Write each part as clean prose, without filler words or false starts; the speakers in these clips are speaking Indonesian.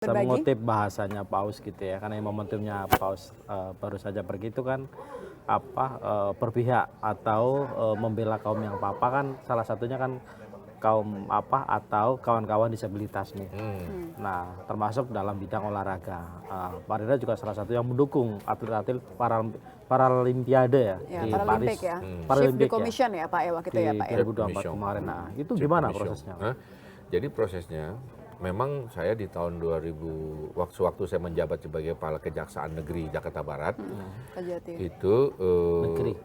Saya berbagi. mengutip bahasanya Paus gitu ya, karena momentumnya Paus baru saja pergi itu kan berpihak atau membela kaum yang apa kan, salah satunya kan kaum atau kawan-kawan disabilitas nih. Nah, termasuk dalam bidang olahraga. Pak Rida juga salah satu yang mendukung atlet-atlet Paralimpiade ya, Ya, di Paralimpik Paris. ya. Chief Paralimpik the Commission ya Pak ya waktu itu di ya Pak ya. 2024 kemarin. Nah, itu Chief gimana Commission. prosesnya? Jadi prosesnya memang saya di tahun 2000 waktu saya menjabat sebagai Kepala Kejaksaan Negeri Jakarta Barat Kejati. itu Negeri.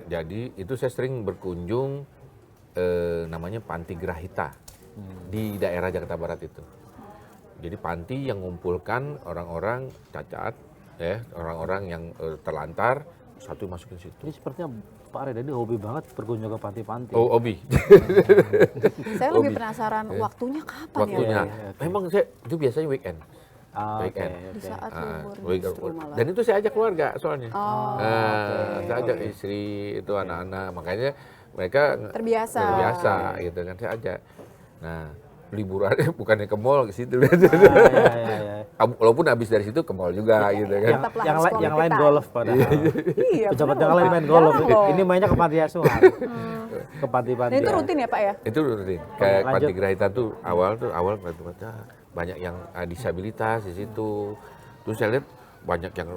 jadi itu saya sering berkunjung namanya Panti Grahita di daerah Jakarta Barat itu. Jadi panti yang mengumpulkan orang-orang cacat, ya, orang-orang yang terlantar, satu masukin situ. Ini sepertinya Pak Rida ini hobi banget berkunjung ke panti-panti. Oh, Obi. Saya lebih penasaran waktunya kapan Waktunya. ya Pak ya? Memang saya itu biasanya weekend. Oke, Weekend. Di oke. saat libur Weekend. justru malah. Dan itu saya ajak keluarga soalnya. Oh, Saya ajak istri, itu anak-anak. Makanya mereka terbiasa. gitu kan, saya ajak. Nah, liburan bukannya ke mall ke situ. Ya. Walaupun habis dari situ ke mall juga gitu kan. Tetap lah Yang, harus yang lain quality golf time. padahal. Iya, Pejabat bener yang lain loh, main Pak. golf. Jarang loh. Ini mainnya ke panti asuhan. Ke panti-panti. Dan itu rutin ya Pak ya? Itu rutin. Kayak Lanjut. Panti Grahita tuh awal banyak yang disabilitas di situ. Terus saya lihat banyak yang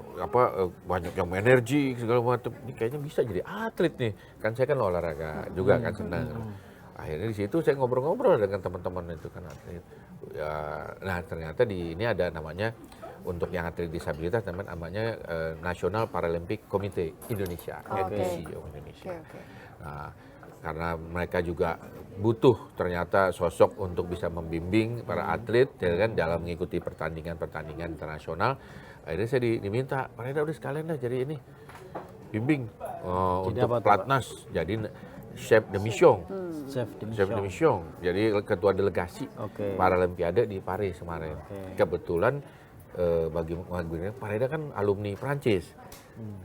banyak yang energi segala macam. Ini kayaknya bisa jadi atlet nih. Kan saya kan olahraga juga kan senang. Akhirnya di situ saya ngobrol-ngobrol dengan teman-teman itu kan atlet. Ya, nah ternyata ini ada namanya untuk yang atlet disabilitas namanya National Paralympic Committee Indonesia, NPC Indonesia. Oke. Nah, karena mereka juga butuh ternyata sosok untuk bisa membimbing para atlet ya kan dalam mengikuti pertandingan-pertandingan internasional. Akhirnya saya diminta, Pak Rida udah sekalian lah jadi ini bimbing untuk apa tuh, Pak? pelatnas, jadi chef de mission. Chef Chef de mission, jadi ketua delegasi Oke. Paralimpiade di Paris kemarin. Oke. Kebetulan bagi Pak Rida kan alumni Prancis.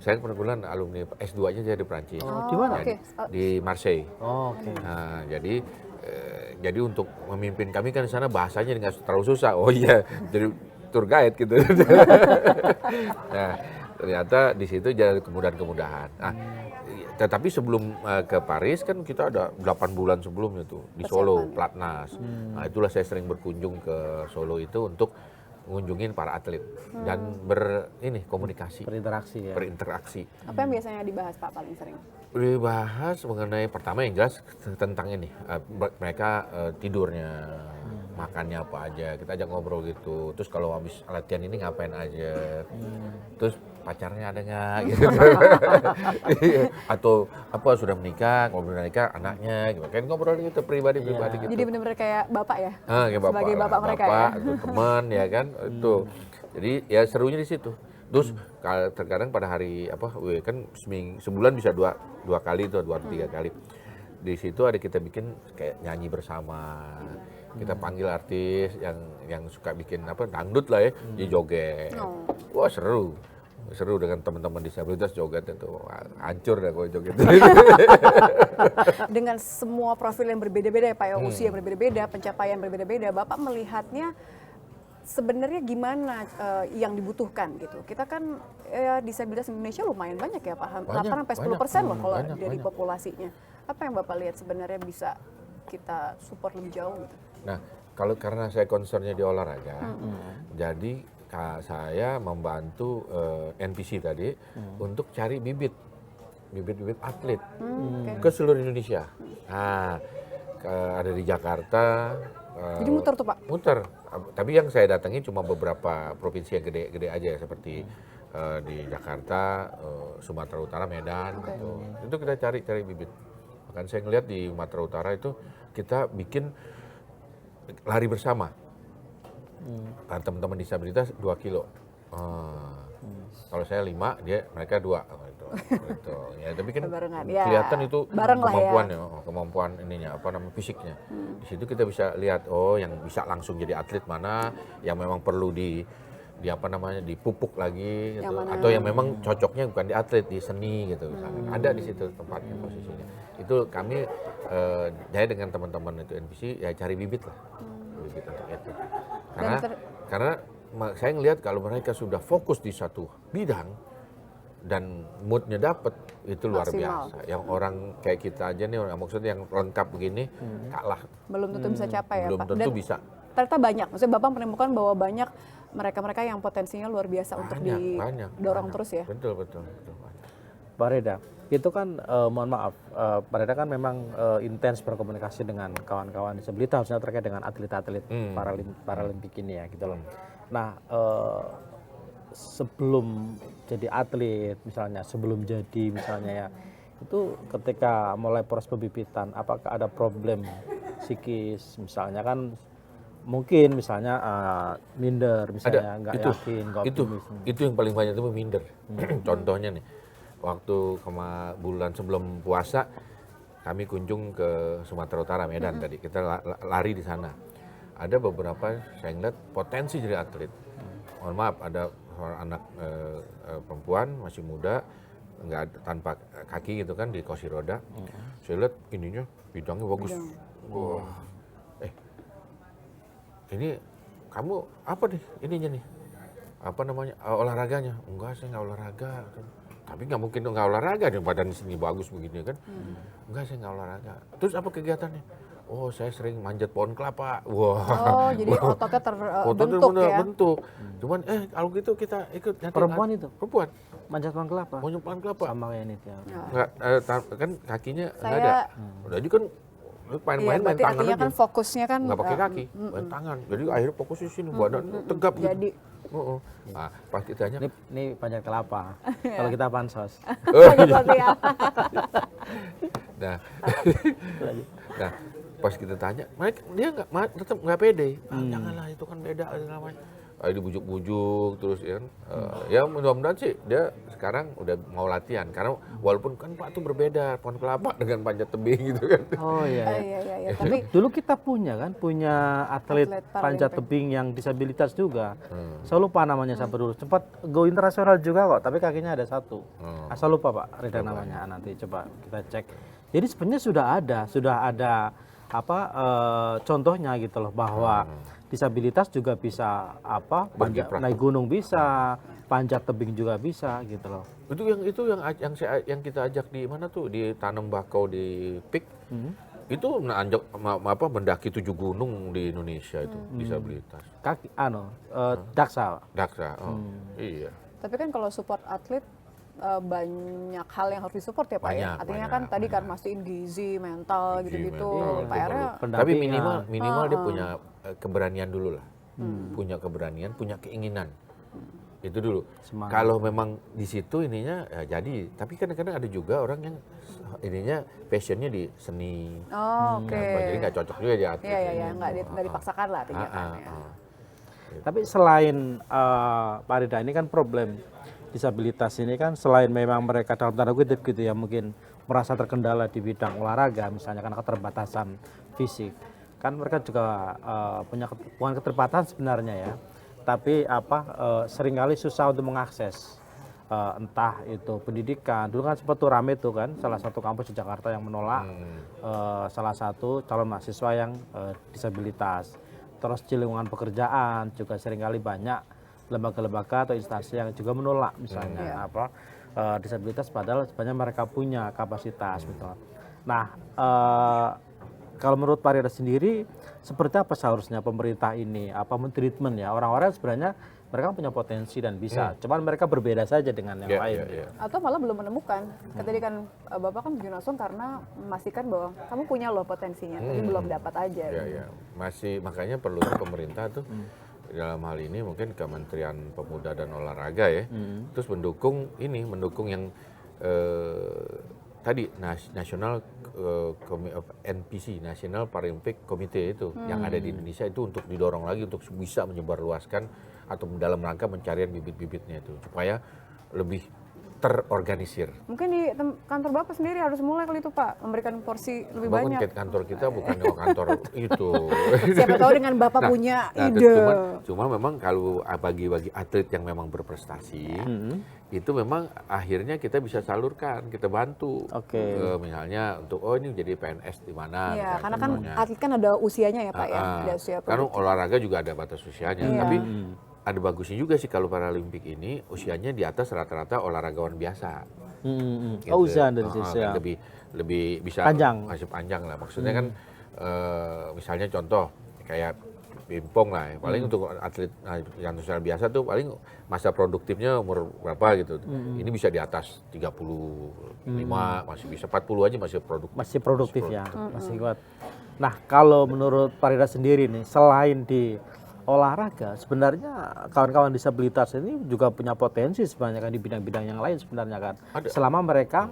Saya kebetulan alumni S2-nya saya di Prancis. Oh, di mana? Jadi, di Marseille. Oh, oke. Nah, jadi untuk memimpin kami kan di sana bahasanya nggak terlalu susah. Oh iya, jadi tour guide gitu. Nah, ternyata di situ jadi kemudahan-kemudahan. Nah, tetapi sebelum ke Paris kan kita ada 8 bulan sebelumnya tuh di Solo, Platnas. Nah, itulah saya sering berkunjung ke Solo itu untuk mengunjungin para atlet dan komunikasi, berinteraksi. Apa yang biasanya dibahas Pak paling sering? Dibahas mengenai pertama yang jelas tentang ini mereka tidurnya, makannya apa aja, kita ajak ngobrol gitu. Terus kalau habis latihan ini ngapain aja, terus pacarnya ada nggak gitu. Atau sudah menikah, ngobrol nikah anaknya gitu, kan ngobrol gitu pribadi gitu. Jadi benar-benar kayak Bapak ya? Kayak Sebagai bapak mereka ya? atau teman ya kan itu. Jadi ya serunya di situ. Terus terkadang pada hari kan sebulan bisa dua kali atau 2-3 kali. Di situ ada kita bikin kayak nyanyi bersama. Kita panggil artis yang suka bikin dangdut lah ya, di joget. Wah seru dengan teman-teman disabilitas joget itu hancur dah kalau joget. Dengan semua profil yang berbeda-beda ya Pak ya, usia berbeda-beda, pencapaian berbeda-beda, Bapak melihatnya sebenarnya gimana yang dibutuhkan gitu. Kita kan disabilitas Indonesia lumayan banyak ya Pak, 8-10% loh kalau dari populasinya. Apa yang Bapak lihat sebenarnya bisa kita support lebih jauh gitu? Nah, karena saya concernnya di olahraga, jadi saya membantu NPC tadi untuk cari bibit atlet ke seluruh Indonesia. Nah, ada di Jakarta. Jadi muter tuh Pak? Muter. Tapi yang saya datangi cuma beberapa provinsi yang gede-gede aja seperti di Jakarta, Sumatera Utara, Medan. Gitu. Itu kita cari bibit. Bahkan saya ngeliat di Sumatera Utara itu kita bikin lari bersama. Teman-teman disabilitas 2 kilo. Kalau saya 5, mereka 2. Gitu. Ya, tapi kan kelihatan itu kemampuan ininya, fisiknya. Di situ kita bisa lihat yang bisa langsung jadi atlet mana, yang memang perlu dipupuk lagi gitu. Atau yang memang cocoknya bukan di atlet, di seni gitu misalnya. Ada di situ tempatnya posisinya. Itu kami saya dengan teman-teman itu NPC ya cari bibit lah. Bibit untuk itu. Karena saya ngelihat kalau mereka sudah fokus di satu bidang dan moodnya dapat, itu luar Maksimal. biasa. Yang orang kayak kita aja nih, maksudnya yang lengkap begini kalah, Belum tentu bisa capai ya belum Pak. tentu Dan bisa. ternyata banyak, maksudnya Bapak menemukan bahwa banyak mereka-mereka yang potensinya luar biasa untuk didorong banyak. terus ya. Betul, banyak. Pak Reda, itu kan mohon maaf, Pak Reda kan memang intens berkomunikasi dengan kawan-kawan disabilitas, khususnya terkait dengan atlet-atlet paralimpik ini ya gitu loh. Nah, sebelum jadi atlet misalnya, sebelum jadi misalnya ya, itu ketika mulai proses pembibitan, apakah ada problem psikis misalnya kan mungkin misalnya minder misalnya nggak yakin nggak optimis. Itu yang paling banyak itu minder. Contohnya nih, waktu bulan sebelum puasa kami kunjung ke Sumatera Utara, Medan tadi, kita lari di sana. Ada beberapa saya ngeliat potensi jadi atlet. Mohon maaf, ada seorang anak perempuan masih muda, tanpa kaki gitu kan, di kursi roda. Saya lihat ininya bidangnya bagus. Wah, ini kamu apa nih ininya nih? Apa namanya, olahraganya? Enggak, saya nggak olahraga. Tapi nggak mungkin nggak olahraga, nih badan di sini bagus begini kan? Enggak, saya nggak olahraga. Terus apa kegiatannya? Oh, saya sering manjat pohon kelapa. Wah. Oh, jadi ototnya terbentuk ya. Bentuk. Cuman kalau gitu kita ikut. Perempuan itu? Perempuan. Manjat pohon kelapa? Manjat pohon kelapa. Sama kayak ini ya. Nggak, kan kakinya nggak ada. Udah juga kan main berarti tangan artinya aja. kan fokusnya kan Nggak pakai kaki, main tangan. Jadi akhirnya fokusnya sini, badan tegap gitu. jadi Nah, pas ditanya, Ini panjat kelapa. Kalau kita pansos. sosial. nah, nah, pas kita tanya, dia tetap nggak pede. Janganlah, itu kan beda namanya. Dibujuk-bujuk terus ya kan. Ya mudah-mudahan sih dia sekarang udah mau latihan, karena walaupun kan Pak tuh berbeda pohon kelapa dengan panjat tebing gitu kan. Oh iya. Iya. Tapi Dulu kita punya atlet Atlet panjat Paralimpik. tebing yang disabilitas juga. Saya lupa namanya sampai dulu. Sempat go internasional juga kok, tapi kakinya ada satu. Asal lupa Pak Reda namanya. Nanti coba kita cek. Jadi sebenarnya sudah ada contohnya gitu loh, bahwa disabilitas juga bisa naik gunung bisa, panjat tebing juga bisa gitu loh. Itu yang kita ajak di mana tuh, di tanam bakau di PIK. Itu mendaki 7 gunung di Indonesia itu disabilitas. Daksa. Daksa. Iya. tapi kan kalau support atlet banyak hal yang harus disupport ya Pak ya. Banyak, Artinya banyak, kan tadi kan banyak. mastiin gizi, mental gitu-gitu. mental, Pak Era Tapi Pendampingan. minimal dia punya keberanian dulu lah. Punya keberanian, punya keinginan. Itu dulu. Semangat. Kalau memang di situ ininya ya jadi, tapi kadang-kadang ada juga orang yang ininya passionnya di seni. Oh, oke. Jadi nggak cocok juga di atlet. Iya, nggak dipaksakan lah artinya kan ya. Tapi selain Pak Rida, ini kan problem disabilitas ini kan, selain memang mereka dalam tanda kutip gitu ya, mungkin merasa terkendala di bidang olahraga misalnya karena keterbatasan fisik, kan mereka juga punya bukan keterbatasan sebenarnya ya, tapi seringkali susah untuk mengakses entah itu pendidikan. Dulu kan sempat tuh rame tuh kan, salah satu kampus di Jakarta yang menolak salah satu calon mahasiswa yang disabilitas. Terus di lingkungan pekerjaan juga seringkali banyak lembaga-lembaga atau instansi yang juga menolak misalnya disabilitas, padahal sebenarnya mereka punya kapasitas gitu. Nah, kalau menurut Pak Rida sendiri, seperti apa seharusnya pemerintah ini mentreatment ya orang-orang sebenarnya mereka punya potensi dan bisa, cuman mereka berbeda saja dengan yang lain. Atau malah belum menemukan. Tadi kan Bapak kan langsung karena memastikan bahwa kamu punya loh potensinya, tapi belum dapat aja. Iya. Masih, makanya perlunya pemerintah tuh dalam hal ini mungkin Kementerian Pemuda dan Olahraga ya, terus mendukung yang tadi National NPC, National Paralympic Committee itu yang ada di Indonesia, itu untuk didorong lagi untuk bisa menyebarluaskan atau dalam rangka pencarian bibit-bibitnya itu supaya lebih terorganisir. Mungkin di kantor Bapak sendiri harus mulai kali itu Pak, memberikan porsi lebih Bangun banyak. kantor kita bukan kantor itu. Siapa tahu dengan Bapak punya ide. Cuma memang kalau bagi atlet yang memang berprestasi, itu memang akhirnya kita bisa salurkan, kita bantu. Misalnya untuk ini jadi PNS di mana. Iya, karena kan atlet kan ada usianya ya Pak ya, ada usia Karena produktif. olahraga juga ada batas usianya, tapi ada bagusnya juga sih kalau Paralimpik ini usianya di atas rata-rata olahragawan biasa. Gitu. Oh, usia dari Kan sisi ya. lebih bisa Panjang. masih panjang lah. Maksudnya kan misalnya contoh kayak pingpong lah, paling untuk atlet yang usia biasa tuh paling masa produktifnya umur berapa gitu. Ini bisa di atas 35, masih bisa 40 aja masih produktif. Masih produktif ya, masih kuat. Nah, kalau menurut Parida sendiri nih, selain di olahraga, sebenarnya kawan-kawan disabilitas ini juga punya potensi sebenarnya kan di bidang-bidang yang lain sebenarnya kan. Ada. Selama mereka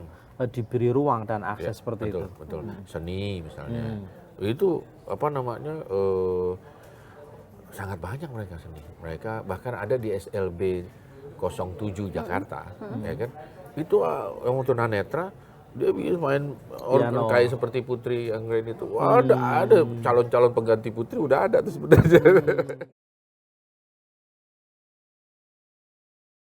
diberi ruang dan akses seperti betul, itu. betul. Seni misalnya. Itu apa namanya sangat banyak mereka seni. Mereka bahkan ada di SLB 07 Jakarta, ya kan? Itu yang untuk tunanetra dia bisa main organ kayak seperti Putri Anggrain itu. Wah, ada calon-calon pengganti Putri udah ada tuh sebenarnya.